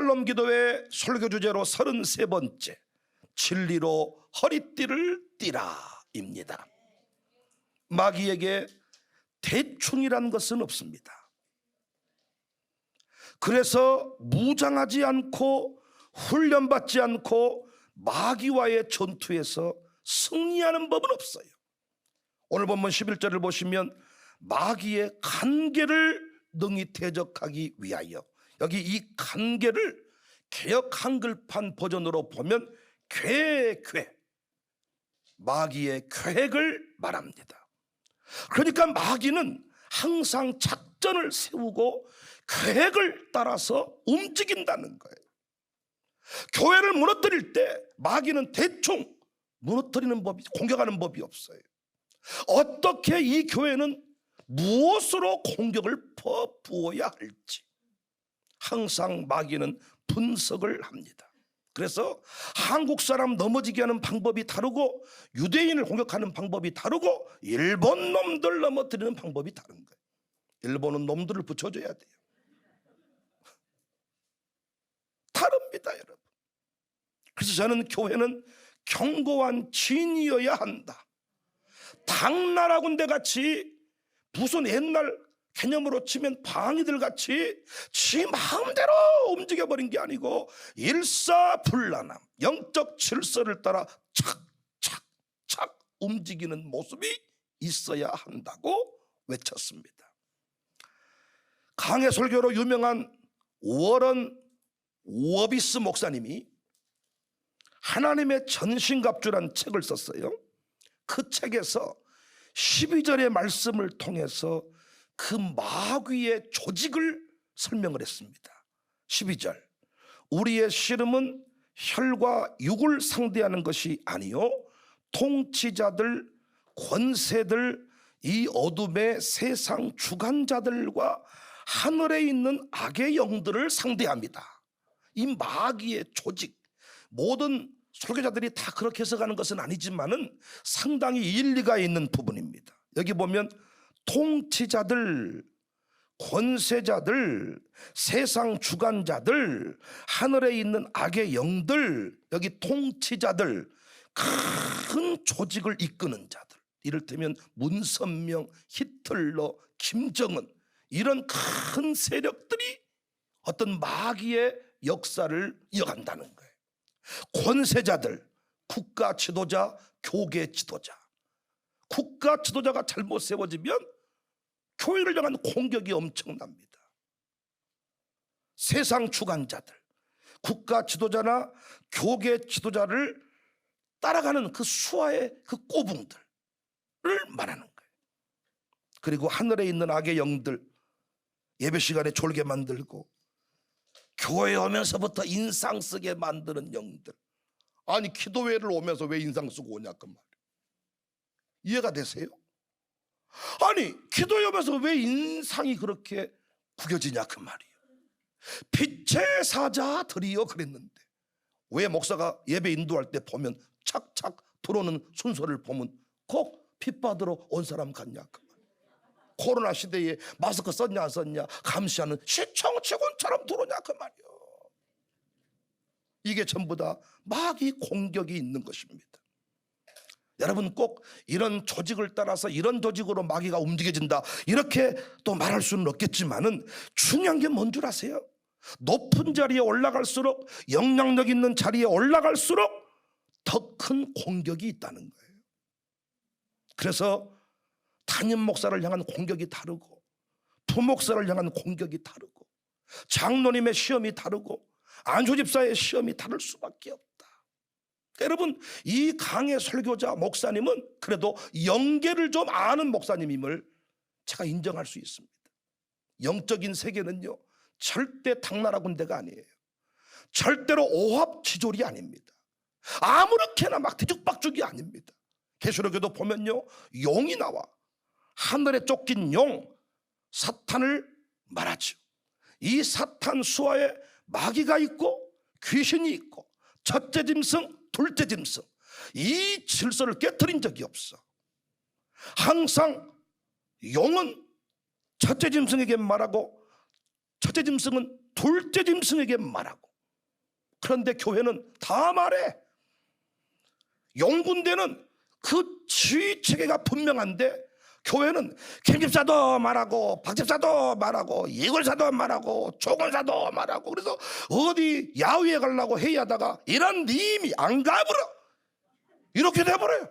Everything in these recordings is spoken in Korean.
샬롬 기도회 설교 주제로 33번째, 진리로 허리띠를 띠라입니다. 마귀에게 대충이란 것은 없습니다. 그래서 무장하지 않고 훈련받지 않고 마귀와의 전투에서 승리하는 법은 없어요. 오늘 본문 11절을 보시면 마귀의 간계를 능히 대적하기 위하여, 여기 이 간계를 개역 한글판 버전으로 보면 마귀의 계획을 말합니다. 그러니까 마귀는 항상 작전을 세우고 계획을 따라서 움직인다는 거예요. 교회를 무너뜨릴 때 마귀는 대충 무너뜨리는 법이, 공격하는 법이 없어요. 어떻게 이 교회는 무엇으로 공격을 퍼부어야 할지 항상 마귀는 분석을 합니다. 그래서 한국 사람 넘어지게 하는 방법이 다르고, 유대인을 공격하는 방법이 다르고, 일본 놈들 넘어뜨리는 방법이 다른 거예요. 일본은 놈들을 붙여줘야 돼요. 다릅니다, 여러분. 그래서 저는 교회는 견고한 진이어야 한다. 당나라 군대 같이 무슨 옛날 개념으로 치면 방이들 같이 지 마음대로 움직여버린 게 아니고 일사불란함, 영적 질서를 따라 착착착 움직이는 모습이 있어야 한다고 외쳤습니다. 강해 설교로 유명한 워런 워비스 목사님이 하나님의 전신갑주란 책을 썼어요. 그 책에서 12절의 말씀을 통해서 그 마귀의 조직을 설명을 했습니다. 12절, 우리의 씨름은 혈과 육을 상대하는 것이 아니요 통치자들, 권세들, 이 어둠의 세상 주관자들과 하늘에 있는 악의 영들을 상대합니다. 이 마귀의 조직, 모든 설교자들이 다 그렇게 해석하는 것은 아니지만은 상당히 일리가 있는 부분입니다. 여기 보면 통치자들, 권세자들, 세상 주관자들, 하늘에 있는 악의 영들, 여기 통치자들, 큰 조직을 이끄는 자들, 이를테면 문선명, 히틀러, 김정은, 이런 큰 세력들이 어떤 마귀의 역사를 이어간다는 거예요. 권세자들, 국가 지도자, 교계 지도자, 국가 지도자가 잘못 세워지면 교회를 향한 공격이 엄청납니다. 세상 주관자들, 국가 지도자나 교계 지도자를 따라가는 그 수하의 그 꼬붕들을 말하는 거예요. 그리고 하늘에 있는 악의 영들, 예배 시간에 졸게 만들고 교회에 오면서부터 인상 쓰게 만드는 영들. 아니, 기도회를 오면서 왜 인상 쓰고 오냐 그 말이에요. 이해가 되세요? 아니, 기도회 오면서 왜 인상이 그렇게 구겨지냐 그 말이에요. 빛의 사자들이여 그랬는데 왜 목사가 예배 인도할 때 보면 착착 들어오는 순서를 보면 꼭 빛 받으러 온 사람 같냐 그 말이에요. 코로나 시대에 마스크 썼냐 안 썼냐 감시하는 시청치곤처럼 들어오냐 그 말이에요. 이게 전부 다 마귀 공격이 있는 것입니다. 여러분, 꼭 이런 조직을 따라서 이런 조직으로 마귀가 움직여진다 이렇게 또 말할 수는 없겠지만은 중요한 게 뭔 줄 아세요? 높은 자리에 올라갈수록, 영향력 있는 자리에 올라갈수록 더 큰 공격이 있다는 거예요. 그래서 담임 목사를 향한 공격이 다르고, 부목사를 향한 공격이 다르고, 장로님의 시험이 다르고, 안수집사의 시험이 다를 수밖에 없다. 여러분, 이 강의 설교자 목사님은 그래도 영계를 좀 아는 목사님임을 제가 인정할 수 있습니다. 영적인 세계는요 절대 당나라 군대가 아니에요. 절대로 오합지졸이 아닙니다. 아무렇게나 막 뒤죽박죽이 아닙니다. 계시록에도 보면요 용이 나와 하늘에 쫓긴 용 사탄을 말하죠. 이 사탄 수하에 마귀가 있고 귀신이 있고 첫째 짐승 둘째 짐승, 이 질서를 깨트린 적이 없어. 항상 용은 첫째 짐승에게 말하고 첫째 짐승은 둘째 짐승에게 말하고 그런데 교회는 다 말해. 용군대는 그 지휘체계가 분명한데 교회는 김집사도 말하고 박집사도 말하고 이골사도 말하고 조건사도 말하고, 그래서 어디 야외에 가려고 회의하다가 이런 님이 안 가버려. 이렇게 돼버려요.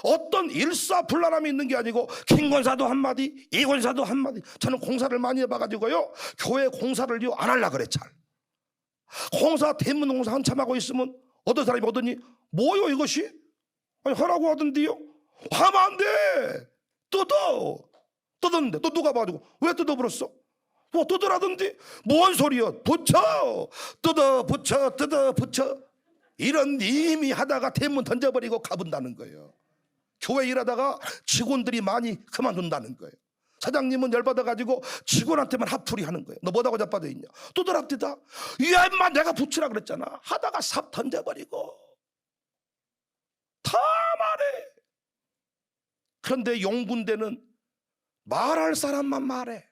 어떤 일사불란함이 있는 게 아니고 김권사도 한마디 이권사도 한마디. 저는 공사를 많이 해봐가지고요, 교회 공사를요 안 하려고 그래. 잘 공사 대문 공사 한참 하고 있으면 어떤 사람이 오더니 뭐요 이것이? 아니 하라고 하던데요. 하면 안 돼. 뜯었는데 또 누가 봐가지고 왜 뜯어버렸어? 뭐 뜯으라던데. 뭔 소리야? 붙여. 뜯어. 이런 님이 하다가 대문 던져버리고 가본다는 거예요. 교회 일하다가 직원들이 많이 그만둔다는 거예요. 사장님은 열받아가지고 직원한테만 화풀이 하는 거예요. 너 뭐다고 자빠져 있냐? 뜯으랍디다. 야 인마 내가 붙이라 그랬잖아. 하다가 삽 던져버리고 다 말해. 그런데 용군대는 말할 사람만 말해.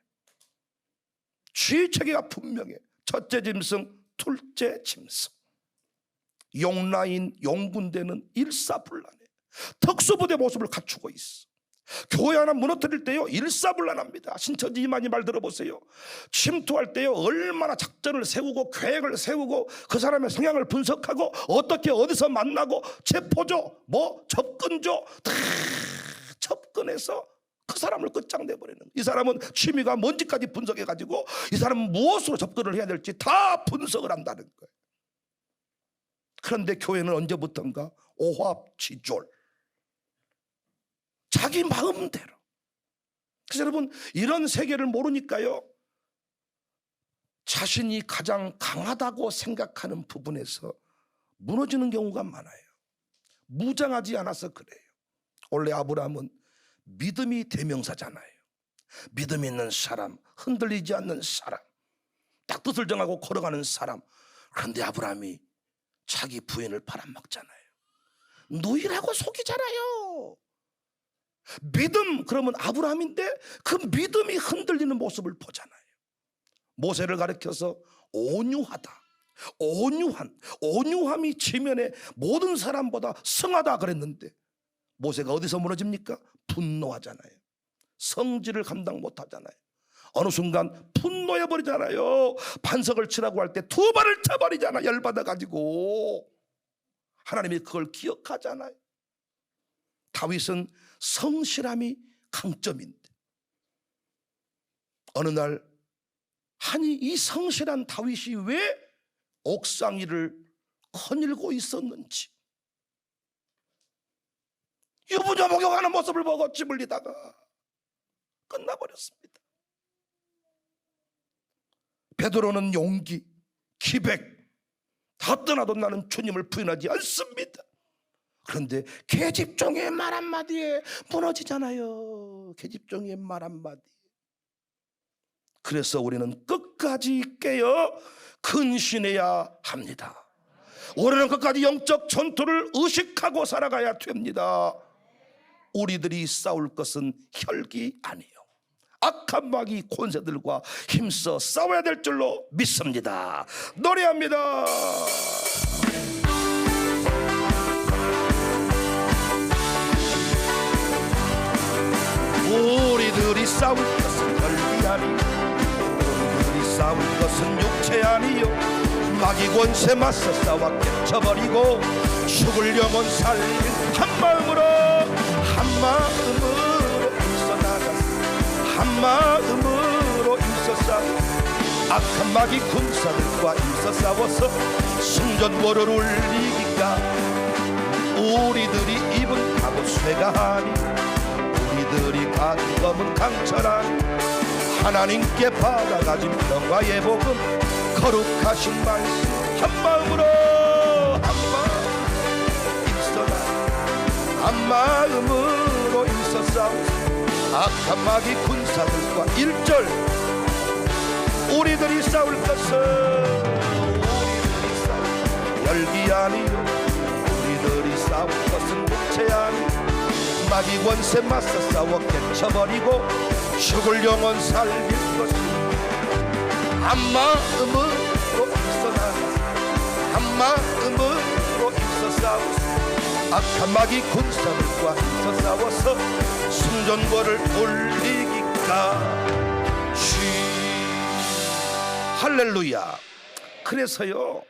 지휘체계가 분명해. 첫째 짐승, 둘째 짐승. 용라인 용군대는 일사불란해. 특수부대 모습을 갖추고 있어. 교회 하나 무너뜨릴 때요 일사불란합니다. 신천지 이만희 말 들어보세요. 침투할 때요 얼마나 작전을 세우고 계획을 세우고 그 사람의 성향을 분석하고 어떻게 어디서 만나고 체포조 뭐 접근조 다 접근해서 그 사람을 끝장내버리는. 이 사람은 취미가 뭔지까지 분석해가지고 이 사람은 무엇으로 접근을 해야 될지 다 분석을 한다는 거예요. 그런데 교회는 언제부턴가 오합지졸, 자기 마음대로. 그래서 여러분 이런 세계를 모르니까요 자신이 가장 강하다고 생각하는 부분에서 무너지는 경우가 많아요. 무장하지 않아서 그래요. 원래 아브라함은 믿음이 대명사잖아요. 믿음 있는 사람, 흔들리지 않는 사람, 딱 뜻을 정하고 걸어가는 사람. 그런데 아브라함이 자기 부인을 팔아먹잖아요. 누이라고 속이잖아요. 믿음 그러면 아브라함인데 그 믿음이 흔들리는 모습을 보잖아요. 모세를 가리켜서 온유하다, 온유함이 지면에 모든 사람보다 성하다 그랬는데 모세가 어디서 무너집니까? 분노하잖아요. 성질을 감당 못하잖아요. 어느 순간 분노해버리잖아요. 반석을 치라고 할 때 두 발을 쳐버리잖아. 열받아가지고. 하나님이 그걸 기억하잖아요. 다윗은 성실함이 강점인데 어느 날 아니 이 성실한 다윗이 왜 옥상 위를 거닐고 있었는지, 유부녀 목욕하는 모습을 보고 찌물리다가 끝나버렸습니다. 베드로는 용기, 기백 다 떠나도 나는 주님을 부인하지 않습니다. 그런데 계집종의 말 한마디에 무너지잖아요. 계집종의 말 한마디. 그래서 우리는 끝까지 깨어 근신해야 합니다. 우리는 끝까지 영적 전투를 의식하고 살아가야 됩니다. 우리들이 싸울 것은 혈기 아니에요. 악한 마귀 권세들과 힘써 싸워야 될 줄로 믿습니다. 노래합니다. 우리들이 싸울 것은 혈기 아니요, 우리들이 싸울 것은 육체 아니요, 마귀 권세 맞서 싸워 깨쳐버리고 죽을 영혼 살린 한 마음으로 힘써 나가서 한 마음으로 힘써 싸워 악한 마귀 군사들과 힘써 싸워서 승전보를 울리기가 우리들이 입은 갑옷 쇠가 아니 우리들이 가진 검은 강철하니 하나님께 받아가진 평화의 복음 거룩하신 말씀 한 마음으로 한 마음으로 힘써 싸워 악한 마귀 군사들과 1절 우리들이 싸울 것은 우리들이 싸울 열기 아니요 우리들이 싸울 것은 육체 아니요 마귀 권세 맞서 싸워 깨쳐버리고 죽을 영혼 살릴 것은 한 마음으로 힘써 나가서 한 마음으로 있어 싸워서 악한 마귀 군사들과 있어 싸워서 승전거를 올리기까 할렐루야. 그래서요,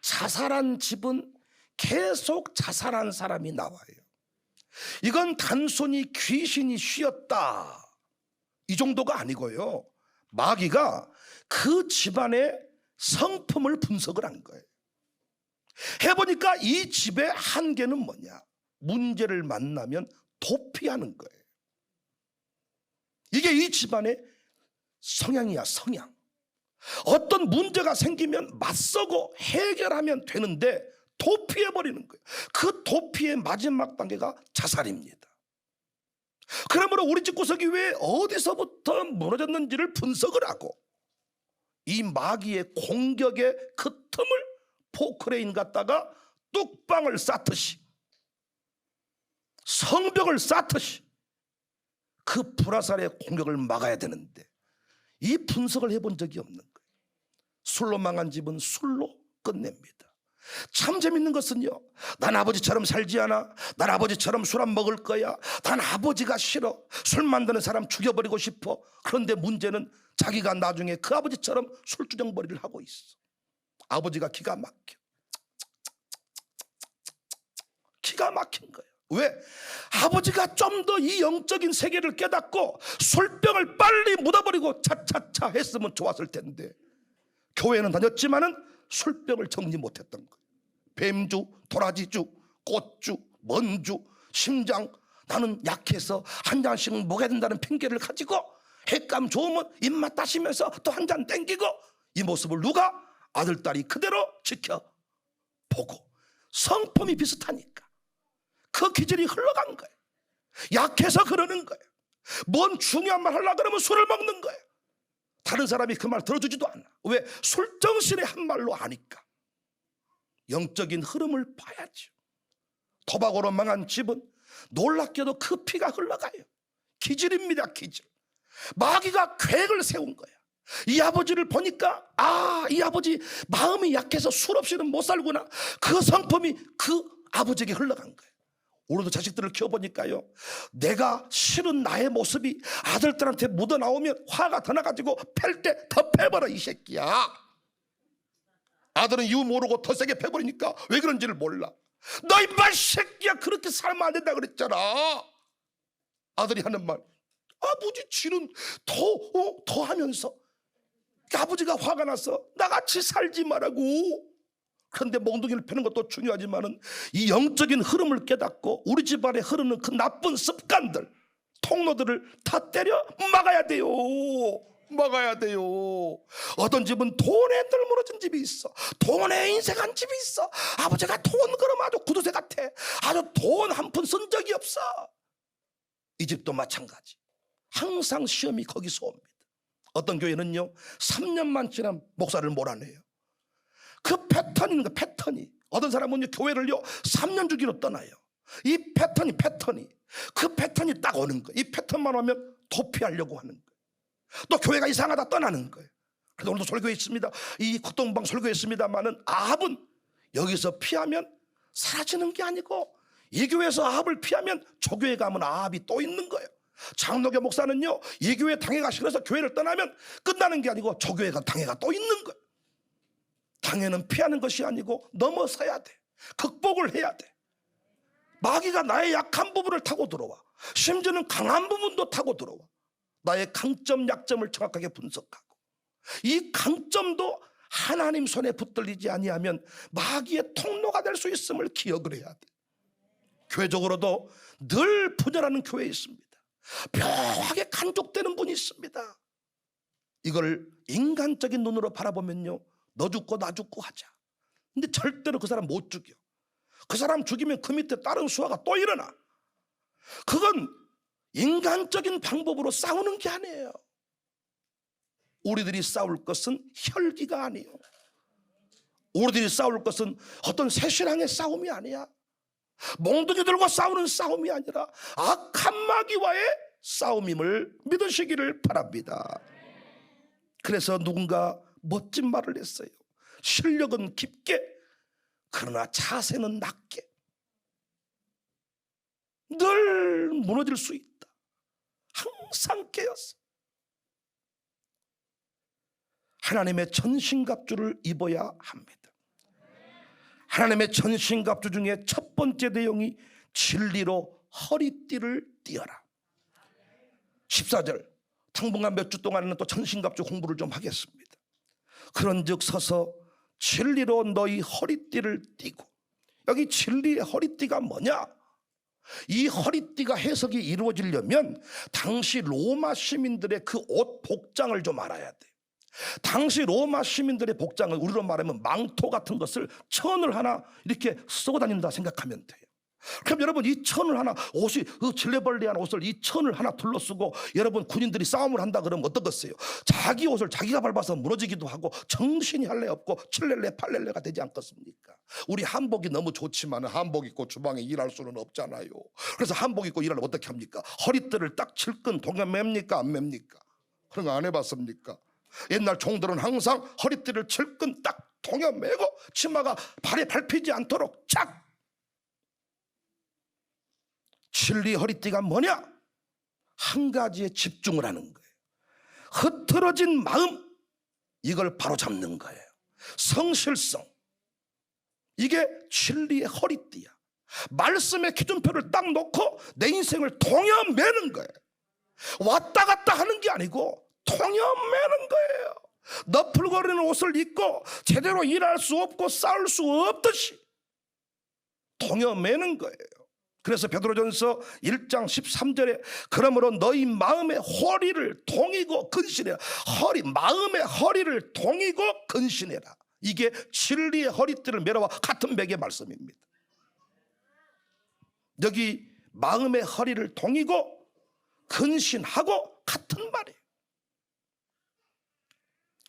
자살한 집은 계속 자살한 사람이 나와요. 이건 단순히 귀신이 쉬었다 이 정도가 아니고요, 마귀가 그 집안의 성품을 분석을 한 거예요. 해보니까 이 집의 한계는 뭐냐? 문제를 만나면 도피하는 거예요. 이게 이 집안의 성향이야, 성향. 어떤 문제가 생기면 맞서고 해결하면 되는데 도피해버리는 거예요. 그 도피의 마지막 단계가 자살입니다. 그러므로 우리 집 구석이 왜 어디서부터 무너졌는지를 분석을 하고 이 마귀의 공격의 그 틈을 포크레인 갖다가 뚝방을 쌓듯이, 성벽을 쌓듯이 그 불화살의 공격을 막아야 되는데 이 분석을 해본 적이 없는 거예요. 술로 망한 집은 술로 끝냅니다. 참 재밌는 것은요, 난 아버지처럼 살지 않아, 난 아버지처럼 술 안 먹을 거야, 난 아버지가 싫어, 술 만드는 사람 죽여버리고 싶어. 그런데 문제는 자기가 나중에 그 아버지처럼 술주정벌이를 하고 있어. 아버지가 기가 막혀. 기가 막힌 거예요. 왜? 아버지가 좀 더 이 영적인 세계를 깨닫고 술병을 빨리 묻어버리고 차차차 했으면 좋았을 텐데, 교회는 다녔지만은 술병을 정리 못했던 거예요. 뱀주, 도라지주, 꽃주, 먼주, 심장, 나는 약해서 한 잔씩 먹어야 된다는 핑계를 가지고 핵감 좋으면 입맛 따시면서 또 한 잔 땡기고, 이 모습을 누가? 아들, 딸이 그대로 지켜보고. 성품이 비슷하니까 그 기질이 흘러간 거예요. 약해서 그러는 거예요. 뭔 중요한 말 하려고 그러면 술을 먹는 거예요. 다른 사람이 그 말 들어주지도 않아. 왜? 술정신의 한 말로 아니까. 영적인 흐름을 봐야죠. 도박으로 망한 집은 놀랍게도 그 피가 흘러가요. 기질입니다, 기질. 마귀가 계획을 세운 거야. 이 아버지를 보니까 이 아버지 마음이 약해서 술 없이는 못 살구나. 그 성품이 그 아버지에게 흘러간 거예요. 우리도 자식들을 키워보니까요, 내가 싫은 나의 모습이 아들들한테 묻어나오면 화가 더 나가지고 팰 때 더 패버려, 이 새끼야. 아들은 이유 모르고 더 세게 패버리니까 왜 그런지를 몰라. 너 임마 새끼야, 그렇게 살면 안 된다 그랬잖아. 아들이 하는 말, 아버지 지는 더 하면서 아버지가 화가 나서 나같이 살지 말라고. 그런데 몽둥이를 패는 것도 중요하지만은 이 영적인 흐름을 깨닫고 우리 집안에 흐르는 그 나쁜 습관들, 통로들을 다 때려 막아야 돼요. 막아야 돼요. 어떤 집은 돈에 널브러진 집이 있어. 돈에 인색한 집이 있어. 아버지가 돈 그러면 아주 구두쇠 같아. 아주 돈 한 푼 쓴 적이 없어. 이 집도 마찬가지. 항상 시험이 거기서 옵니다. 어떤 교회는요, 3년만 지나면 목사를 몰아내요. 그 패턴인 거, 패턴이. 어떤 사람은요, 교회를요 3년 주기로 떠나요. 이 패턴이 그 패턴이 딱 오는 거예요. 이 패턴만 오면 도피하려고 하는 거예요. 또 교회가 이상하다 떠나는 거예요. 그래서 오늘도 설교했습니다. 이 콧동방 설교했습니다만은 아합은 여기서 피하면 사라지는 게 아니고, 이 교회에서 아합을 피하면 저 교회 가면 아합이 또 있는 거예요. 장로교 목사는요, 이 교회 당회가 싫어서 교회를 떠나면 끝나는 게 아니고 저 교회가 당회가 또 있는 거예요. 당회는 피하는 것이 아니고 넘어서야 돼. 극복을 해야 돼. 마귀가 나의 약한 부분을 타고 들어와. 심지어는 강한 부분도 타고 들어와. 나의 강점 약점을 정확하게 분석하고, 이 강점도 하나님 손에 붙들리지 아니하면 마귀의 통로가 될 수 있음을 기억을 해야 돼. 교회적으로도 늘 분열하는 교회에 있습니다. 묘하게 간족되는 분이 있습니다. 이걸 인간적인 눈으로 바라보면요, 너 죽고 나 죽고 하자. 근데 절대로 그 사람 못 죽여. 그 사람 죽이면 그 밑에 다른 수화가 또 일어나. 그건 인간적인 방법으로 싸우는 게 아니에요. 우리들이 싸울 것은 혈기가 아니에요. 우리들이 싸울 것은 어떤 새신앙의 싸움이 아니야. 몽둥이 들고 싸우는 싸움이 아니라 악한 마귀와의 싸움임을 믿으시기를 바랍니다. 그래서 누군가 멋진 말을 했어요. 실력은 깊게, 그러나 자세는 낮게. 늘 무너질 수 있다. 항상 깨었어. 하나님의 전신갑주를 입어야 합니다. 하나님의 전신갑주 중에 첫 번째 내용이 진리로 허리띠를 띠어라. 14절, 당분간 몇 주 동안은 또 전신갑주 공부를 좀 하겠습니다. 그런즉 서서 진리로 너희 허리띠를 띠고. 여기 진리의 허리띠가 뭐냐? 이 허리띠가 해석이 이루어지려면 당시 로마 시민들의 그 옷 복장을 좀 알아야 돼. 당시 로마 시민들의 복장을 우리로 말하면 망토 같은 것을 천을 하나 이렇게 쓰고 다닌다 생각하면 돼요. 그럼 여러분, 이 천을 하나, 옷이 그 질레벌레한 옷을 이 천을 하나 둘러쓰고 여러분 군인들이 싸움을 한다 그러면 어떻겠어요? 자기 옷을 자기가 밟아서 무너지기도 하고 정신이 할래 없고 칠렐레 팔렐레가 되지 않겠습니까? 우리 한복이 너무 좋지만 한복 입고 주방에 일할 수는 없잖아요. 그래서 한복 입고 일하려면 어떻게 합니까? 허리띠를 딱 칠끈 동여 맵니까 안 맵니까? 그런 거 안 해봤습니까? 옛날 종들은 항상 허리띠를 칠끈 딱 동여 매고 치마가 발에 밟히지 않도록 쫙. 진리 허리띠가 뭐냐? 한 가지에 집중을 하는 거예요. 흐트러진 마음, 이걸 바로 잡는 거예요. 성실성, 이게 진리의 허리띠야. 말씀의 기준표를 딱 놓고 내 인생을 동여매는 거예요. 왔다 갔다 하는 게 아니고 동여매는 거예요. 너풀거리는 옷을 입고 제대로 일할 수 없고 싸울 수 없듯이 동여매는 거예요. 그래서 베드로전서 1장 13절에 그러므로 너희 마음의 허리를 동이고 근신해라. 마음의 허리를 동이고 근신해라. 이게 진리의 허리띠를 매라와 같은 맥의 말씀입니다. 여기 마음의 허리를 동이고 근신하고 같은 말이에요.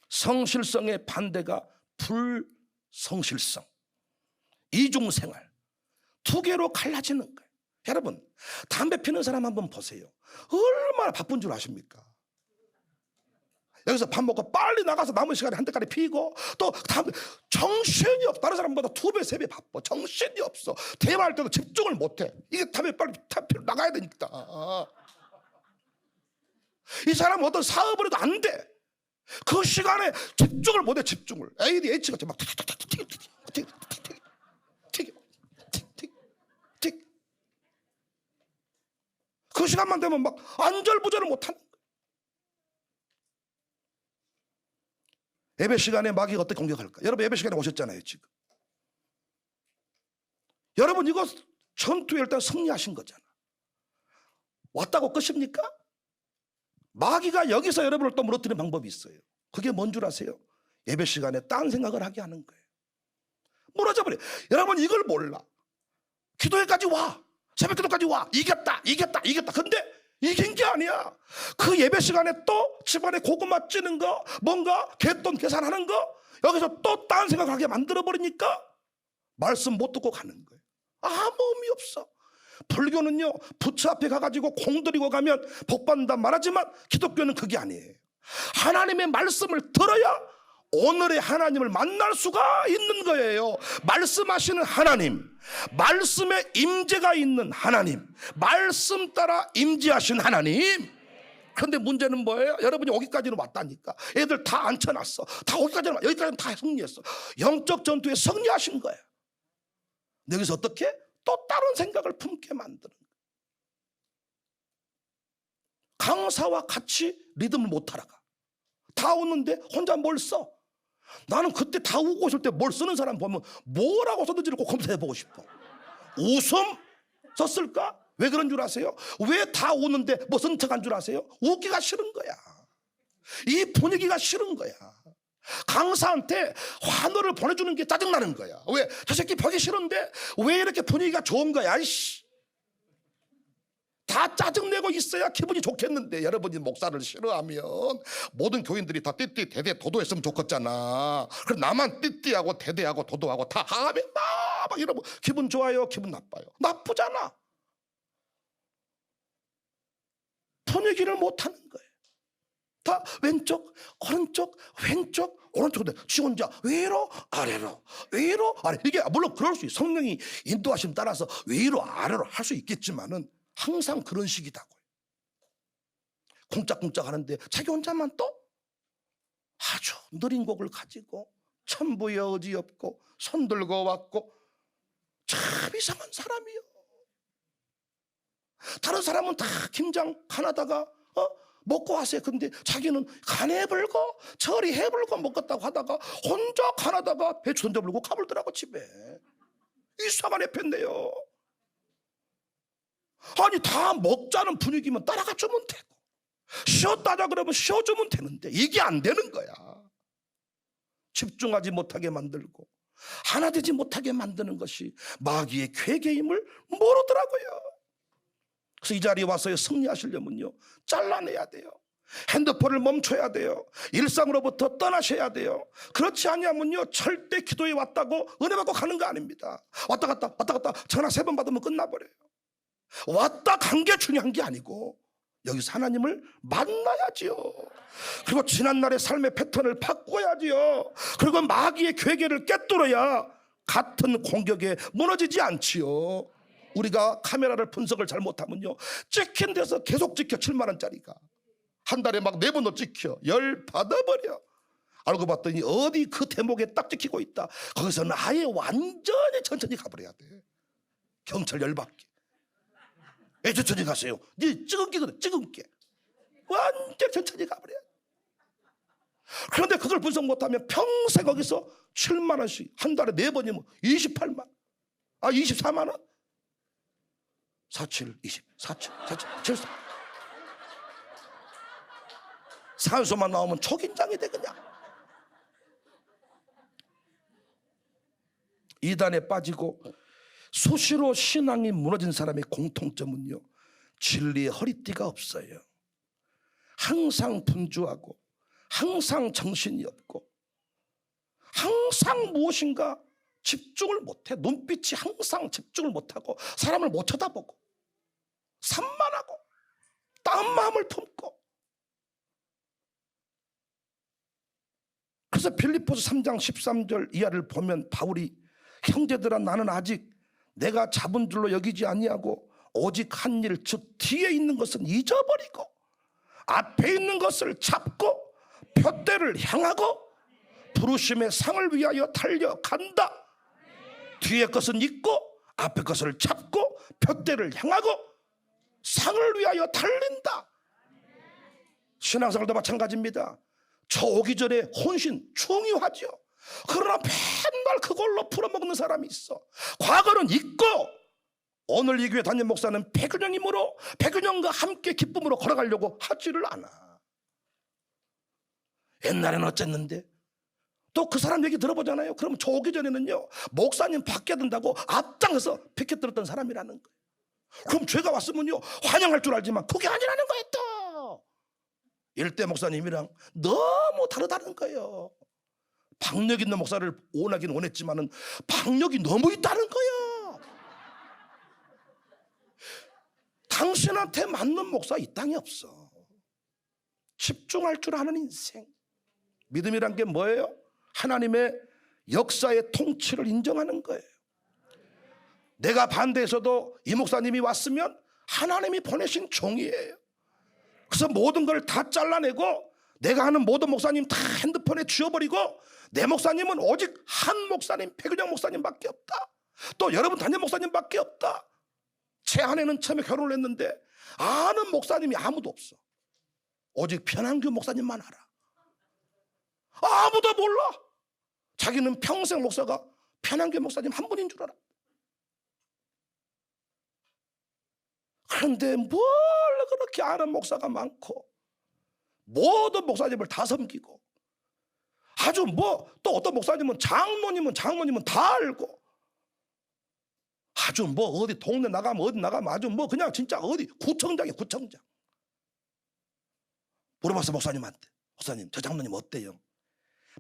성실성의 반대가 불성실성, 이중생활, 두 개로 갈라지는 거예요. 여러분, 담배 피는 사람 한번 보세요. 얼마나 바쁜 줄 아십니까? 여기서 밥 먹고 빨리 나가서 남은 시간에 한 대까지 피고 또 담배, 정신이 없어. 다른 사람보다 2배, 3배 바빠. 정신이 없어. 대화할 때도 집중을 못해. 이게 담배 빨리 나가야 되니까. 이 사람은 어떤 사업을 해도 안 돼. 그 시간에 집중을 못해. 집중을. ADH가 막 그 시간만 되면 막 안절부절을 못하는 거예요. 예배 시간에 마귀가 어떻게 공격할까? 여러분 예배 시간에 오셨잖아요 지금. 여러분 이거 전투에 일단 승리하신 거잖아. 왔다고 끝입니까? 마귀가 여기서 여러분을 또 무너뜨리는 방법이 있어요. 그게 뭔 줄 아세요? 예배 시간에 딴 생각을 하게 하는 거예요. 무너져 버려. 여러분 이걸 몰라. 기도회까지 와. 새벽기도까지 와. 이겼다. 근데 이긴 게 아니야. 그 예배 시간에 또 집안에 고구마 찌는 거, 뭔가 갯돈 계산하는 거, 여기서 또 딴 생각하게 만들어버리니까 말씀 못 듣고 가는 거예요. 아무 의미 없어. 불교는요, 부처 앞에 가가지고 공들이고 가면 복받는다 말하지만 기독교는 그게 아니에요. 하나님의 말씀을 들어야 오늘의 하나님을 만날 수가 있는 거예요. 말씀하시는 하나님, 말씀에 임재가 있는 하나님, 말씀 따라 임재하신 하나님. 그런데 문제는 뭐예요? 여러분이 여기까지는 왔다니까. 애들 다 앉혀놨어. 다 여기까지는 다 승리했어. 영적 전투에 승리하신 거예요. 여기서 어떻게? 또 다른 생각을 품게 만드는 거예요. 강사와 같이 리듬을 못 따라가. 다 오는데 혼자 뭘 써? 나는 그때 다 우고 있을 때 뭘 쓰는 사람 보면 뭐라고 썼는지를 꼭 검색해보고 싶어. 웃음 썼을까? 왜 그런 줄 아세요? 왜 다 우는데 뭐 쓴 척한 줄 아세요? 웃기가 싫은 거야. 이 분위기가 싫은 거야. 강사한테 환호를 보내주는 게 짜증나는 거야. 왜? 저 새끼 보기 싫은데 왜 이렇게 분위기가 좋은 거야? 이씨. 다 짜증내고 있어야 기분이 좋겠는데 여러분이 목사를 싫어하면 모든 교인들이 다 띠띠 대대 도도했으면 좋겠잖아. 그럼 나만 띠띠하고 대대하고 도도하고 다 하면 막 이러면 기분 좋아요? 기분 나빠요? 자, 왼쪽 오른쪽 왼쪽 오른쪽인데 지 혼자 위로 아래로 위로 아래. 이게 물론 그럴 수 있어요. 성령이 인도하심 따라서 위로 아래로 할 수 있겠지만은 항상 그런 식이다고요. 쿵짝쿵짝 하는데 자기 혼자만 또 아주 느린 곡을 가지고 천부의 여지 없고 손 들고 왔고 참 이상한 사람이요. 다른 사람은 다 김장 가나다가 먹고 하세요. 근데 자기는 간에 불고 저리 해불고 먹겠다고 하다가 혼자 가나다가 배추 던져불고 가불더라고 집에. 이상한 애편네요. 아니 다 먹자는 분위기면 따라가 주면 되고 쉬었다자 그러면 쉬어주면 되는데 이게 안 되는 거야. 집중하지 못하게 만들고 하나 되지 못하게 만드는 것이 마귀의 괴계임을 모르더라고요. 그래서 이 자리에 와서 승리하시려면요 잘라내야 돼요. 핸드폰을 멈춰야 돼요. 일상으로부터 떠나셔야 돼요. 그렇지 않으면요 절대 기도에 왔다고 은혜 받고 가는 거 아닙니다. 왔다 갔다 전화 3번 받으면 끝나버려요. 왔다 간 게 중요한 게 아니고 여기서 하나님을 만나야지요. 그리고 지난날의 삶의 패턴을 바꿔야지요. 그리고 마귀의 괴계를 깨뚫어야 같은 공격에 무너지지 않지요. 우리가 카메라를 분석을 잘못하면요 찍힌 데서 계속 찍혀. 7만 원짜리가 한 달에 막 4번도 찍혀. 열 받아버려. 알고 봤더니 어디 그 대목에 딱 찍히고 있다. 거기서는 아예 완전히 천천히 가버려야 돼. 경찰 열받게. 왜 천천히 가세요? 네 찍은 게거든. 찍은 게 완전 천천히 가버려. 그런데 그걸 분석 못하면 평생 거기서 7만 원씩 한 달에 4번이면 28만 24만 원 47, 20, 47, 47, 74 산소만 나오면 초긴장이 돼 그냥. 이단에 빠지고 수시로 신앙이 무너진 사람의 공통점은요 진리의 허리띠가 없어요. 항상 분주하고 항상 정신이 없고 항상 무엇인가 집중을 못해. 눈빛이 항상 집중을 못하고 사람을 못 쳐다보고 산만하고 다운 마음을 품고. 그래서 빌립보서 3장 13절 이하를 보면 바울이 형제들아 나는 아직 내가 잡은 줄로 여기지 아니하고 오직 한 일 즉 뒤에 있는 것은 잊어버리고 앞에 있는 것을 잡고 표대를 향하고 부르심의 상을 위하여 달려간다. 뒤에 것은 잊고 앞에 것을 잡고 표대를 향하고 상을 위하여 달린다. 신앙생활도 마찬가지입니다. 저 오기 전에 혼신 중요하죠. 그러나 맨날 그걸로 풀어먹는 사람이 있어. 과거는 잊고 오늘 이 교회 담임 목사는 백윤영이므로 백윤영과 함께 기쁨으로 걸어가려고 하지를 않아. 옛날에는 어쨌는데 또 그 사람 얘기 들어보잖아요. 그럼 저 오기 전에는요 목사님 바뀌어야 된다고 앞장서 피켓 들었던 사람이라는 거예요. 그럼 죄가 왔으면요 환영할 줄 알지만 그게 아니라는 거예요. 또 일대 목사님이랑 너무 다르다는 거예요. 박력 있는 목사를 원하긴 원했지만은 박력이 너무 있다는 거예요. 당신한테 맞는 목사 이 땅에 없어. 집중할 줄 아는 인생. 믿음이란 게 뭐예요? 하나님의 역사의 통치를 인정하는 거예요. 내가 반대해서도 이 목사님이 왔으면 하나님이 보내신 종이에요. 그래서 모든 걸 다 잘라내고 내가 하는 모든 목사님 다 핸드폰에 지워버리고 내 목사님은 오직 한 목사님 백은영 목사님밖에 없다. 또 여러분 담임 목사님밖에 없다. 제 아내는 처음에 결혼을 했는데 아는 목사님이 아무도 없어. 오직 편한교 목사님만 알아. 아무도 몰라. 자기는 평생 목사가 편한교 목사님 한 분인 줄 알아. 그런데 뭘 그렇게 아는 목사가 많고 모든 목사님을 다 섬기고 아주 또 어떤 목사님은 장로님은 다 알고 아주 어디 동네 나가면 아주 그냥 진짜 어디 구청장이야 구청장. 물어봤어 목사님한테. 목사님 저 장로님 어때요?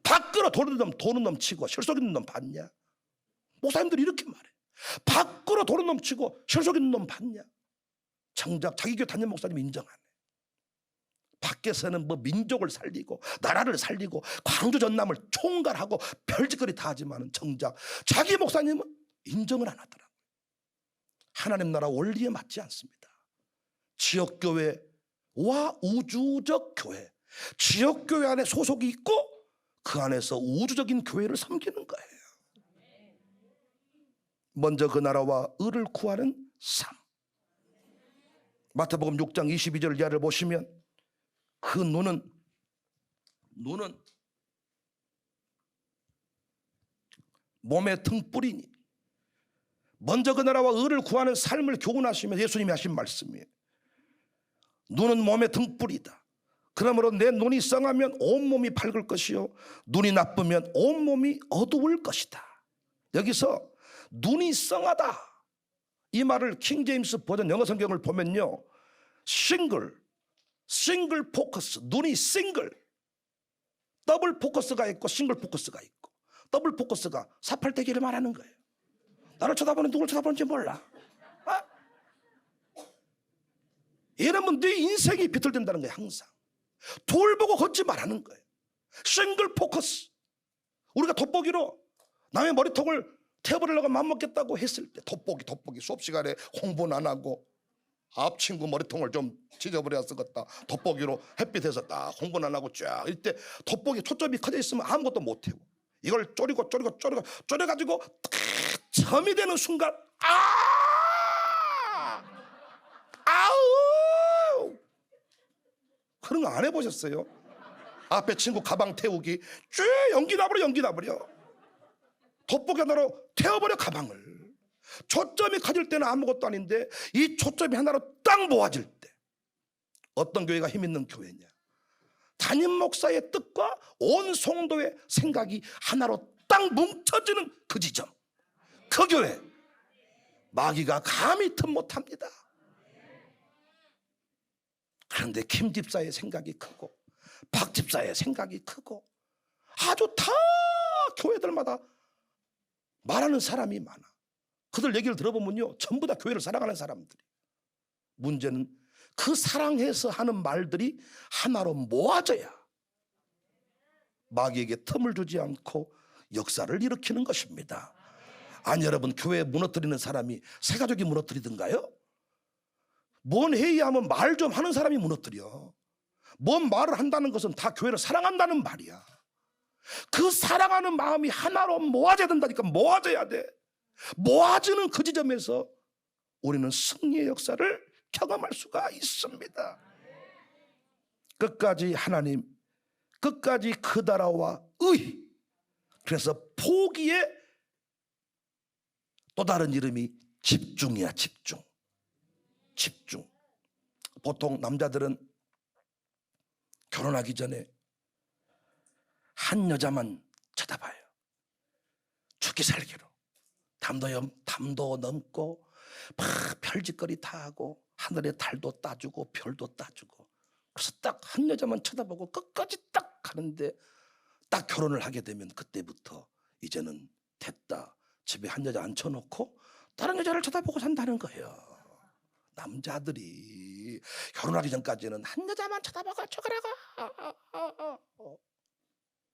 밖으로 돈은 넘치고 실속 있는 놈 봤냐? 목사님들이 이렇게 말해. 밖으로 돈은 넘치고 실속 있는 놈 봤냐? 정작 자기 교회 담임 목사님 인정하네. 밖에서는 뭐 민족을 살리고 나라를 살리고 광주 전남을 총괄하고 별짓거리 다 하지만 정작 자기 목사님은 인정을 안 하더라고요. 하나님 나라 원리에 맞지 않습니다. 지역교회와 우주적 교회, 지역교회 안에 소속이 있고 그 안에서 우주적인 교회를 섬기는 거예요. 먼저 그 나라와 의를 구하는 삶. 마태복음 6장 22절 이하를 보시면 그 눈은 몸의 등불이니, 먼저 그 나라와 의를 구하는 삶을 교훈하시면 예수님이 하신 말씀이에요. 눈은 몸의 등불이다. 그러므로 내 눈이 성하면 온몸이 밝을 것이요 눈이 나쁘면 온몸이 어두울 것이다. 여기서 눈이 성하다, 이 말을 킹제임스 버전 영어 성경을 보면요, 싱글 포커스, 눈이 싱글, 더블 포커스가 있고 싱글 포커스가 있고, 더블 포커스가 사팔대기를 말하는 거예요. 나를 쳐다보는 누굴 쳐다보는지 몰라. 이러면 네 인생이 비틀된다는 거예요. 항상 둘 보고 걷지 말라는 거예요. 싱글 포커스. 우리가 돋보기로 남의 머리통을 태워버리려고 맘먹겠다고 했을 때, 돋보기 수업 시간에 홍보는 안 하고 앞 친구 머리통을 좀 찢어버려야 쓰겠다, 돋보기로 햇빛에서 딱 홍보는 안 하고 쫙 이때 돋보기 초점이 커져 있으면 아무것도 못 태워. 이걸 쪼려가지고 점이 되는 순간 아우, 그런 거 안 해보셨어요? 앞에 친구 가방 태우기 쭉 연기 나버려. 돋보기 하나로 태워버려 가방을. 초점이 커질 때는 아무것도 아닌데 이 초점이 하나로 딱 모아질 때 어떤 교회가 힘있는 교회냐? 담임 목사의 뜻과 온 성도의 생각이 하나로 딱 뭉쳐지는 그 지점, 그 교회, 마귀가 감히 틈 못합니다. 그런데 김 집사의 생각이 크고 박 집사의 생각이 크고 아주 다 교회들마다 말하는 사람이 많아. 그들 얘기를 들어보면요, 전부 다 교회를 사랑하는 사람들이. 문제는 그 사랑해서 하는 말들이 하나로 모아져야 마귀에게 틈을 주지 않고 역사를 일으키는 것입니다. 아니 여러분, 교회 무너뜨리는 사람이 새 가족이 무너뜨리든가요? 뭔 회의하면 말 좀 하는 사람이 무너뜨려. 뭔 말을 한다는 것은 다 교회를 사랑한다는 말이야. 그 사랑하는 마음이 하나로 모아져야 된다니까. 모아져야 돼. 모아지는 그 지점에서 우리는 승리의 역사를 경험할 수가 있습니다. 끝까지 하나님, 끝까지 그 나라와 의. 그래서 포기의 또 다른 이름이 집중이야. 집중. 보통 남자들은 결혼하기 전에 한 여자만 쳐다봐요. 죽기 살기로. 담도 넘고 막 별짓거리 다 하고 하늘의 달도 따주고 별도 따주고, 그래서 딱 한 여자만 쳐다보고 끝까지 딱 가는데, 딱 결혼을 하게 되면 그때부터 이제는 됐다, 집에 한 여자 앉혀놓고 다른 여자를 쳐다보고 산다는 거예요. 남자들이 결혼하기 전까지는 한 여자만 쳐다보고 저거라고.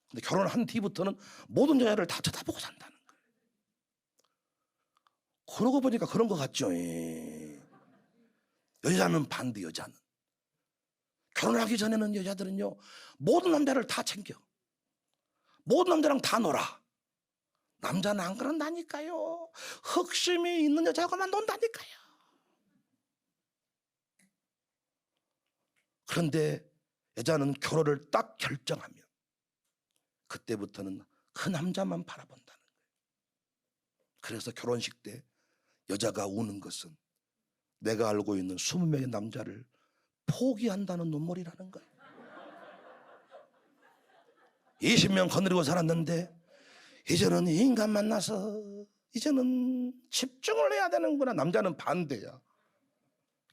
근데 결혼을 한 뒤부터는 모든 여자를 다 쳐다보고 산다는 거예요. 그러고 보니까 그런 것 같죠. 여자는 반대. 여자는 결혼하기 전에는 여자들은요, 모든 남자를 다 챙겨. 모든 남자랑 다 놀아. 남자는 안 그런다니까요. 흑심이 있는 여자하고만 논다니까요. 그런데 여자는 결혼을 딱 결정하면 그때부터는 그 남자만 바라본다는 거예요. 그래서 결혼식 때 여자가 우는 것은 내가 알고 있는 20명의 남자를 포기한다는 눈물이라는 거예요. 20명 거느리고 살았는데 이제는 인간 만나서 이제는 집중을 해야 되는구나. 남자는 반대야.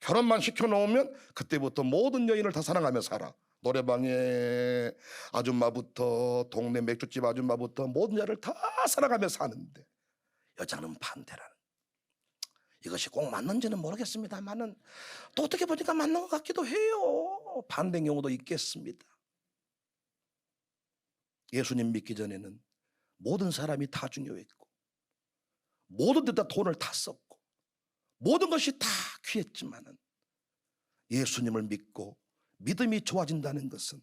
결혼만 시켜놓으면 그때부터 모든 여인을 다 사랑하며 살아. 노래방에 아줌마부터 동네 맥주집 아줌마부터 모든 여자를 다 사랑하며 사는데, 여자는 반대라는. 이것이 꼭 맞는지는 모르겠습니다만은 또 어떻게 보니까 맞는 것 같기도 해요. 반대 경우도 있겠습니다. 예수님 믿기 전에는 모든 사람이 다 중요했고 모든 데다 돈을 다 썼고 모든 것이 다 귀했지만은 예수님을 믿고 믿음이 좋아진다는 것은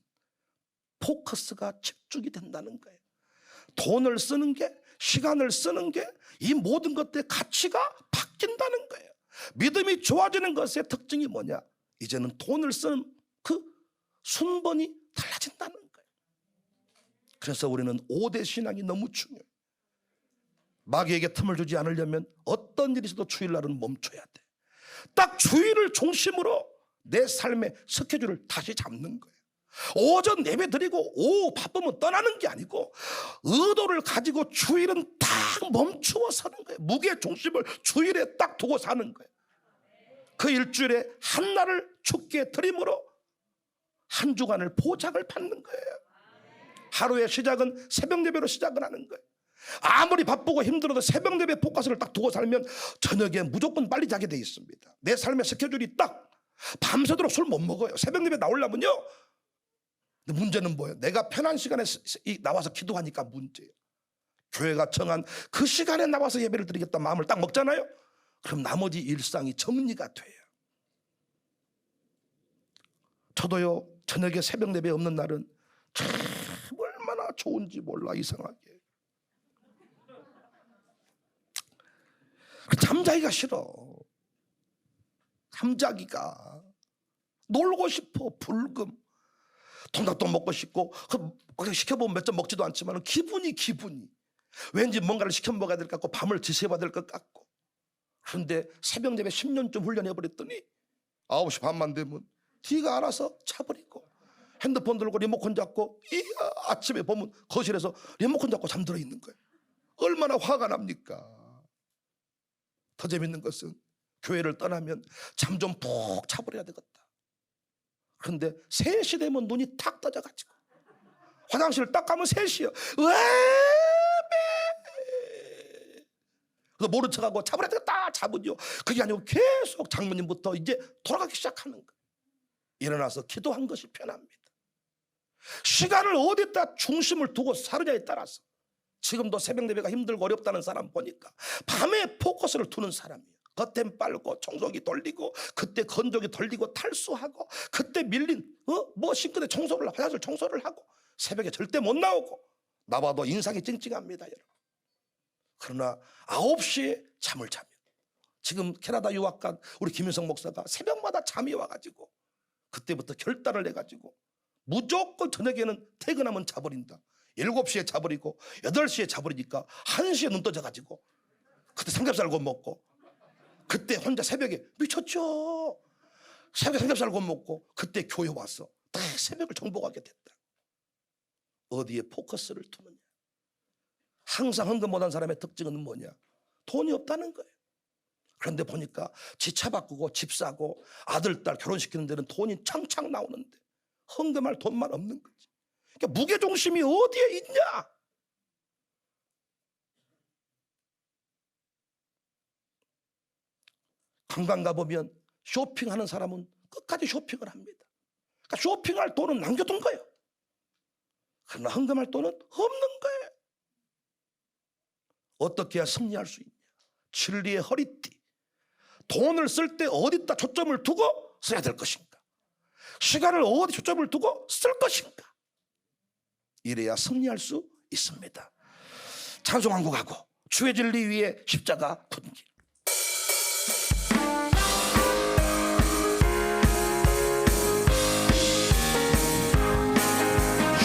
포커스가 집중이 된다는 거예요. 돈을 쓰는 게, 시간을 쓰는 게, 이 모든 것들의 가치가 바뀐다는 거예요. 믿음이 좋아지는 것의 특징이 뭐냐? 이제는 돈을 쓰는 그 순번이 달라진다는 거예요. 그래서 우리는 5대 신앙이 너무 중요해요. 마귀에게 틈을 주지 않으려면 어떤 일이 있어도 주일날은 멈춰야 돼. 딱 주일을 중심으로 내 삶의 스케줄을 다시 잡는 거예요. 오전 예배 드리고 오후 바쁘면 떠나는 게 아니고 의도를 가지고 주일은 딱 멈추어 사는 거예요. 무게 중심을 주일에 딱 두고 사는 거예요. 그 일주일에 한 날을 주께 드림으로 한 주간을 보장을 받는 거예요. 하루의 시작은 새벽 예배로 시작을 하는 거예요. 아무리 바쁘고 힘들어도 새벽 예배 포커스를 딱 두고 살면 저녁에 무조건 빨리 자게 돼 있습니다. 내 삶의 스케줄이 딱 밤새도록 술 못 먹어요. 새벽 예배 나오려면요. 근데 문제는 뭐예요? 내가 편한 시간에 나와서 기도하니까 문제예요. 교회가 정한 그 시간에 나와서 예배를 드리겠다 마음을 딱 먹잖아요. 그럼 나머지 일상이 정리가 돼요. 저도요, 저녁에 새벽 예배 없는 날은 참 얼마나 좋은지 몰라. 이상하게 잠자기가 싫어. 잠자기가 놀고 싶어. 불금 통닭도 먹고 싶고 시켜보면 몇 점 먹지도 않지만 기분이 왠지 뭔가를 시켜 먹어야 될 것 같고 밤을 지새워야 될 것 같고. 그런데 새벽 예배 10년쯤 훈련해버렸더니 9시 반만 되면 뒤가 알아서 차버리고 핸드폰 들고 리모컨 잡고 아침에 보면 거실에서 리모컨 잡고 잠들어 있는 거예요. 얼마나 화가 납니까? 더 재밌는 것은 교회를 떠나면 잠 좀 푹 자버려야 되겠다. 그런데 3시 되면 눈이 탁 떠져가지고 화장실을 딱 가면 3시요. 그래서 모른 척하고 잡으려 되겠다. 잡은요. 그게 아니고 계속 장모님부터 이제 돌아가기 시작하는 거예요. 일어나서 기도한 것이 편합니다. 시간을 어디다 중심을 두고 사느냐에 따라서 지금도 새벽 예배가 힘들고 어렵다는 사람 보니까 밤에 포커스를 두는 사람이에요. 겉엔 빨고 청소기 돌리고 그때 건조기 돌리고 탈수하고 그때 밀린 싱크대 청소를 화장실 청소를 하고 새벽에 절대 못 나오고 나봐도 인상이 찡찡합니다, 여러분. 그러나 9시에 잠을 자면 지금 캐나다 유학 간 우리 김윤성 목사가 새벽마다 잠이 와가지고 그때부터 결단을 해가지고 무조건 저녁에는 퇴근하면 자버린다. 7시에 자버리고 8시에 자버리니까 1시에 눈 떠져가지고 그때 삼겹살 구워 먹고 그때 혼자 새벽에 미쳤죠. 새벽에 삼겹살 구워 먹고 그때 교회 와서 다 새벽을 정복하게 됐다. 어디에 포커스를 두느냐. 항상 헌금 못한 사람의 특징은 뭐냐? 돈이 없다는 거예요. 그런데 보니까 지 차 바꾸고 집 사고 아들 딸 결혼시키는 데는 돈이 창창 나오는데 헌금할 돈만 없는 거지. 그러니까 무게중심이 어디에 있냐? 관광 가보면 쇼핑하는 사람은 끝까지 쇼핑을 합니다. 그러니까 쇼핑할 돈은 남겨둔 거예요. 그러나 헌금할 돈은 없는 거예요. 어떻게 해야 승리할 수 있냐? 진리의 허리띠. 돈을 쓸 때 어디다 초점을 두고 써야 될 것인가? 시간을 어디 초점을 두고 쓸 것인가? 이래야 승리할 수 있습니다. 찬송 한 곡 하고 주의 진리 위에 십자가 분길.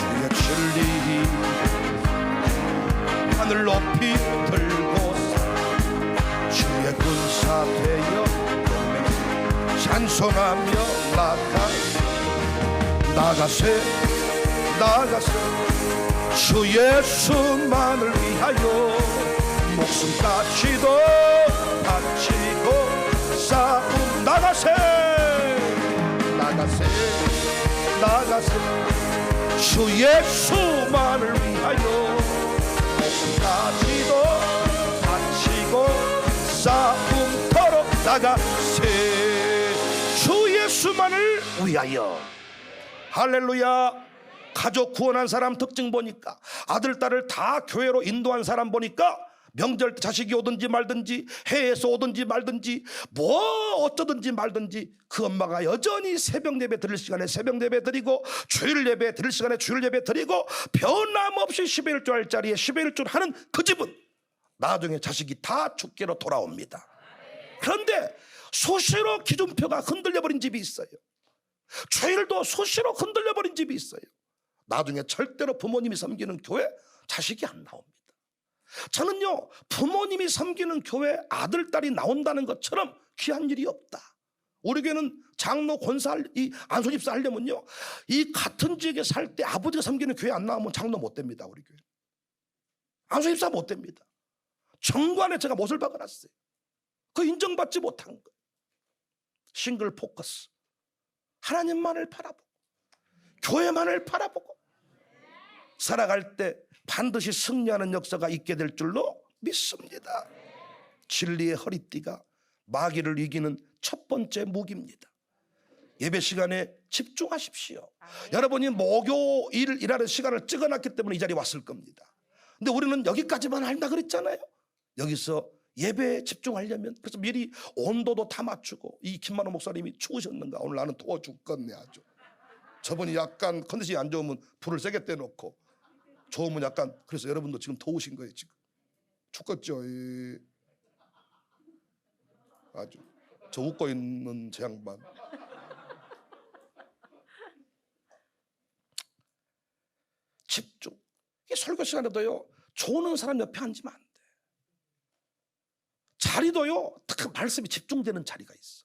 주의 진리 하늘 높이 들고서 주의 군사 되어 찬송하며 나가세 주 예수만을 위하여 목숨까지도 바치고 싸움 나가세 주 예수만을 위하여 목숨까지도 바치고 싸움터로 나가세 주 예수만을 위하여 할렐루야. 가족 구원한 사람 특징 보니까, 아들 딸을 다 교회로 인도한 사람 보니까, 명절 때 자식이 오든지 말든지, 해외에서 오든지 말든지, 뭐 어쩌든지 말든지 그 엄마가 여전히 새벽 예배 드릴 시간에 새벽 예배 드리고, 주일 예배 드릴 시간에 주일 예배 드리고, 변함없이 11조할자리에 11조 하는 그 집은 나중에 자식이 다 주께로 돌아옵니다. 그런데 수시로 기준표가 흔들려버린 집이 있어요. 주일도 수시로 흔들려버린 집이 있어요. 나중에 절대로 부모님이 섬기는 교회 자식이 안 나옵니다. 저는요, 부모님이 섬기는 교회 아들 딸이 나온다는 것처럼 귀한 일이 없다. 우리 교회는 장로 권사 이 안수집사 하려면요, 이 같은 지역에 살 때 아버지가 섬기는 교회 안 나오면 장로 못 됩니다. 우리 교회 안수집사 못 됩니다. 정관에 제가 못을 박아놨어요. 그 인정받지 못한 거. 싱글 포커스, 하나님만을 바라보고 교회만을 바라보고 살아갈 때 반드시 승리하는 역사가 있게 될 줄로 믿습니다. 진리의 허리띠가 마귀를 이기는 첫 번째 무기입니다. 예배 시간에 집중하십시오. 여러분이 목요일이라는 시간을 찍어놨기 때문에 이 자리에 왔을 겁니다. 근데 우리는 여기까지만 한다 그랬잖아요. 여기서 예배에 집중하려면, 그래서 미리 온도도 다 맞추고, 이 김만호 목사님이 추우셨는가, 오늘 나는 더워 죽겠네 아주. 저분이 약간 컨디션이 안 좋으면 불을 세게 떼놓고, 좋으면 약간, 그래서 여러분도 지금 더우신 거예요. 지금 죽겠죠. 아주 저 웃고 있는 저 양반. 집중. 이 설교 시간에도요, 조는 사람 옆에 앉으면 안 돼. 자리도요, 딱 말씀이 집중되는 자리가 있어.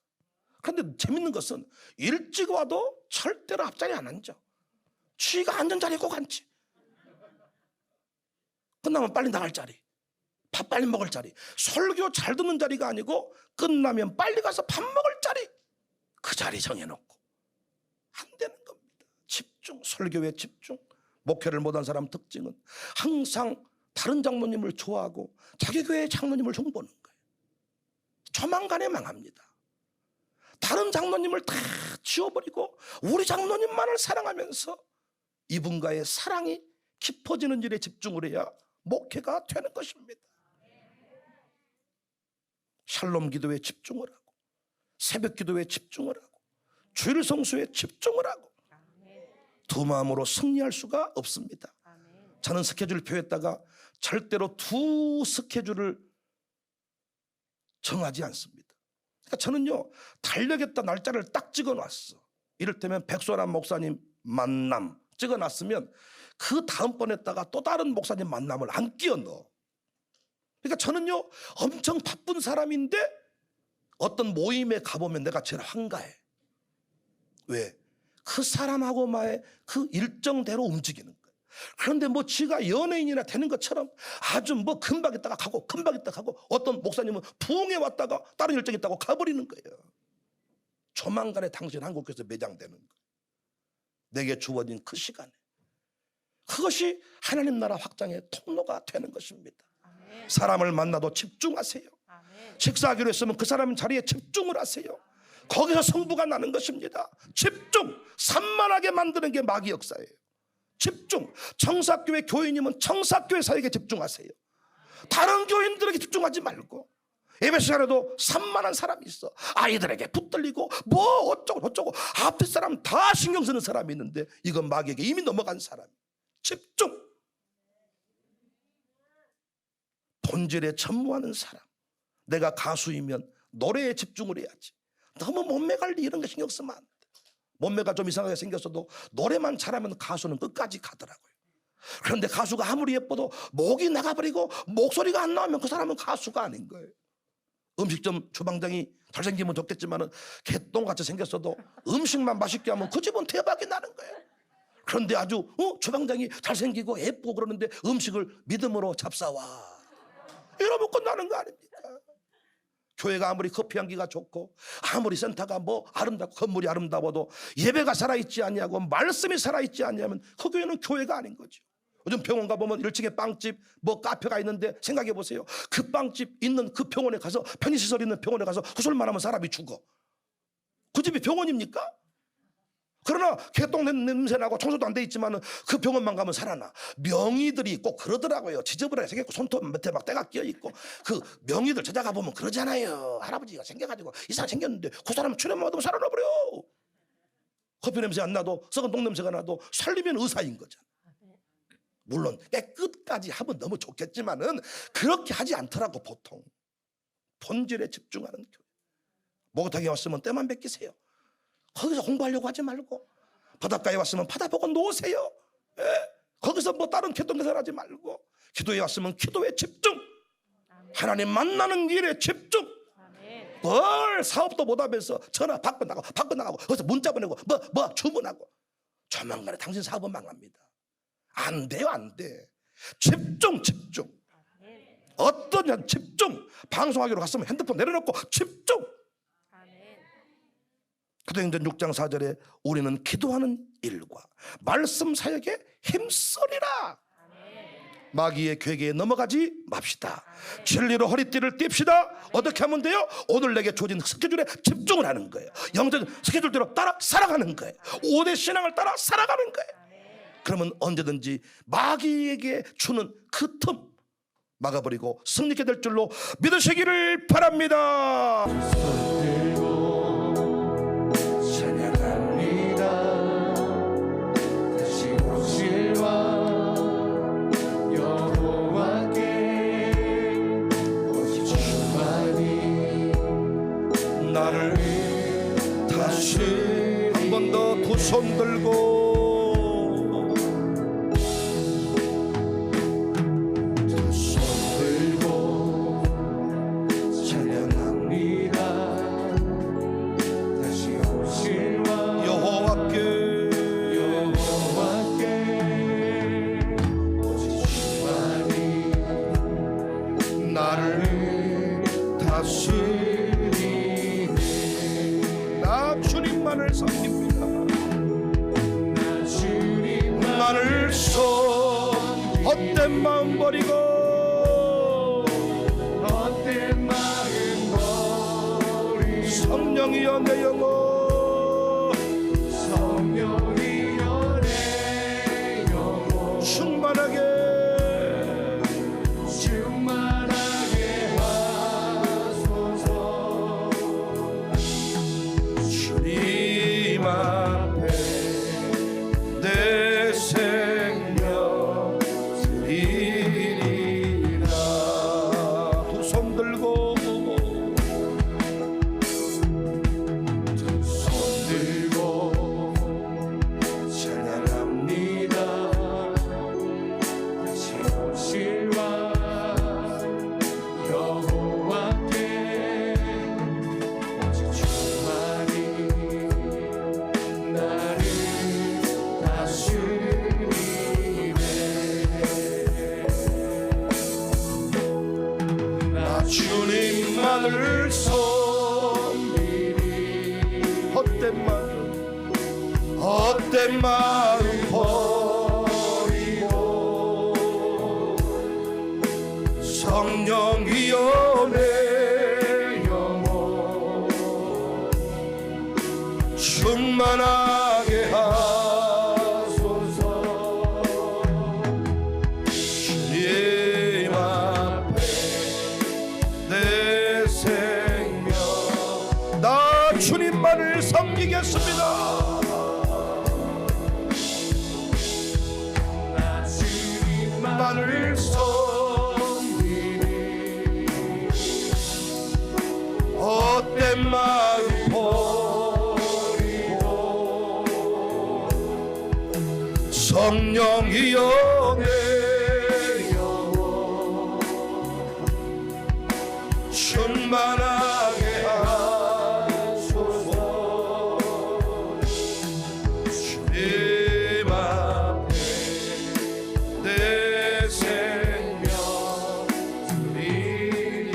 그런데 재밌는 것은 일찍 와도 절대로 앞자리에 안 앉아. 쥐가 앉은 자리에 꼭 앉지. 끝나면 빨리 나갈 자리, 밥 빨리 먹을 자리, 설교 잘 듣는 자리가 아니고 끝나면 빨리 가서 밥 먹을 자리, 그 자리 정해놓고 안 되는 겁니다. 집중, 설교에 집중. 목회를 못한 사람 특징은 항상 다른 장로님을 좋아하고 자기 교회의 장로님을 흉보는 거예요. 조만간에 망합니다. 다른 장로님을 다 지워버리고 우리 장로님만을 사랑하면서 이분과의 사랑이 깊어지는 일에 집중을 해야 목회가 되는 것입니다. 샬롬 기도에 집중을 하고, 새벽 기도에 집중을 하고, 주일 성수에 집중을 하고, 두 마음으로 승리할 수가 없습니다. 저는 스케줄표에다가 절대로 두 스케줄을 정하지 않습니다. 그러니까 저는요, 달력에다 날짜를 딱 찍어놨어. 이를테면 백소람 목사님 만남 찍어놨으면 그 다음번에다가 또 다른 목사님 만남을 안 끼워 넣어. 그러니까 저는요, 엄청 바쁜 사람인데 어떤 모임에 가보면 내가 제일 한가해. 왜? 그 사람하고만의 그 일정대로 움직이는 거예요. 그런데 뭐 지가 연예인이나 되는 것처럼 아주 뭐 금방 있다가 가고 금방 있다가 가고, 어떤 목사님은 부흥에 왔다가 다른 일정이 있다고 가버리는 거예요. 조만간에 당신 한국에서 매장되는 거예요. 내게 주어진 그 시간에. 그것이 하나님 나라 확장의 통로가 되는 것입니다. 아멘. 사람을 만나도 집중하세요. 아멘. 식사하기로 했으면 그 사람 자리에 집중을 하세요. 거기서 성부가 나는 것입니다. 집중. 산만하게 만드는 게 마귀 역사예요. 집중. 청사교회 교인이면 청사교회 사역에 집중하세요. 다른 교인들에게 집중하지 말고. 예배 시간에도 산만한 사람이 있어. 아이들에게 붙들리고 뭐 어쩌고 저쩌고 앞에 사람 다 신경 쓰는 사람이 있는데, 이건 마귀에게 이미 넘어간 사람. 집중. 본질에 전무하는 사람. 내가 가수이면 노래에 집중을 해야지. 너무 몸매 관리 이런 거 신경 쓰면 안 돼. 몸매가 좀 이상하게 생겼어도 노래만 잘하면 가수는 끝까지 가더라고요. 그런데 가수가 아무리 예뻐도 목이 나가버리고 목소리가 안 나오면 그 사람은 가수가 아닌 거예요. 음식점 주방장이 잘생기면 좋겠지만 개똥같이 생겼어도 음식만 맛있게 하면 그 집은 대박이 나는 거예요. 그런데 아주 주방장이 잘생기고 예쁘고 그러는데 음식을 믿음으로 잡사와, 이러면 끝나는 거 아닙니까? 교회가 아무리 커피 향기가 좋고 아무리 센터가 뭐 아름답고 건물이 아름다워도 예배가 살아있지 않냐고, 말씀이 살아있지 않냐면 그 교회는 교회가 아닌 거죠. 요즘 병원 가보면 1층에 빵집 뭐 카페가 있는데 생각해 보세요. 그 빵집 있는 그 병원에 가서, 편의시설 있는 병원에 가서 구설만 하면 사람이 죽어. 그 집이 병원입니까? 그러나 개똥 냄새 나고 청소도 안 돼 있지만은 그 병원만 가면 살아나. 명의들이 꼭 그러더라고요. 지저분하게 생겼고 손톱 밑에 막 때가 끼어 있고 그 명의들 찾아가 보면 그러잖아요. 할아버지가 생겨가지고 이상 생겼는데 그 사람은 출연만 받으면 살아나 버려. 커피 냄새 안 나도 썩은 똥 냄새가 나도 살리면 의사인 거잖아. 물론 깨끗까지 하면 너무 좋겠지만은 그렇게 하지 않더라고. 보통 본질에 집중하는 교회. 목욕탕에 왔으면 때만 뺏기세요. 거기서 공부하려고 하지 말고 바닷가에 왔으면 바다 보고 노세요. 예? 거기서 뭐 다른 개똥개살 하지 말고 기도에 왔으면 기도에 집중. 하나님 만나는 일에 집중. 뭘 사업도 못하면서 전화 바꿔 나가고 거기서 문자 보내고 뭐 주문하고 조만간에 당신 사업은 망합니다. 안 돼요. 안 돼. 집중. 어떠냐 집중. 방송하기로 갔으면 핸드폰 내려놓고 집중. 사도행전 6장 4절에 우리는 기도하는 일과 말씀 사역에 힘쓰리라. 마귀의 괴계에 넘어가지 맙시다. 진리로 허리띠를 띨시다. 어떻게 하면 돼요? 오늘 내게 주어진 스케줄에 집중을 하는 거예요. 영적 스케줄대로 따라 살아가는 거예요. 5대 신앙을 따라 살아가는 거예요. 그러면 언제든지 마귀에게 주는 그 틈 막아버리고 승리케 될 줄로 믿으시기를 바랍니다. 나를 다시 한 번 더 두 손 들고 찬양합니다. 다시 오실 여호와께 오시지만이 나를 다시 주님만을 섬깁니다. 주님만을 헛된 마음 버리고 성령이여 내 영혼 충만하게 하소서. 주님 앞에 내 생명 드리리라. 두 손 들고 찬양합니다. 다시 오실 왕 여호와께 오직 주만이 나를 다스리네. 나 주님만을 섬기리. 헛된 마음 버리고 성령이여 내 영혼 충만하게 하소서. 주님 앞에 내 생명 나 주님만을 섬기겠습니다. 주님만을 섬기리. 헛된 마음 버리고 성령이여 내 영혼 충만하게 하소서. 주님 앞에 내 생명 드리리.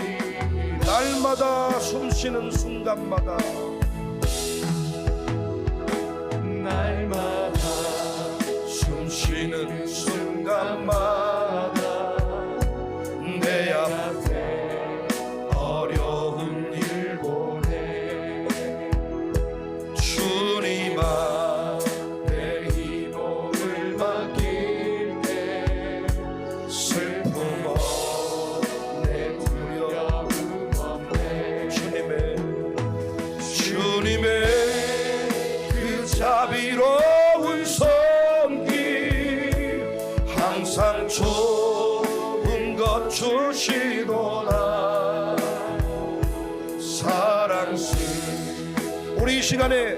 날마다 숨쉬는 순간마다 숨쉬는 순간마다 내 앞에 어려운 일 보내 주님 앞에 자비로운 손길 항상 좋은 것 주시도다. 사랑스 우리 이 시간에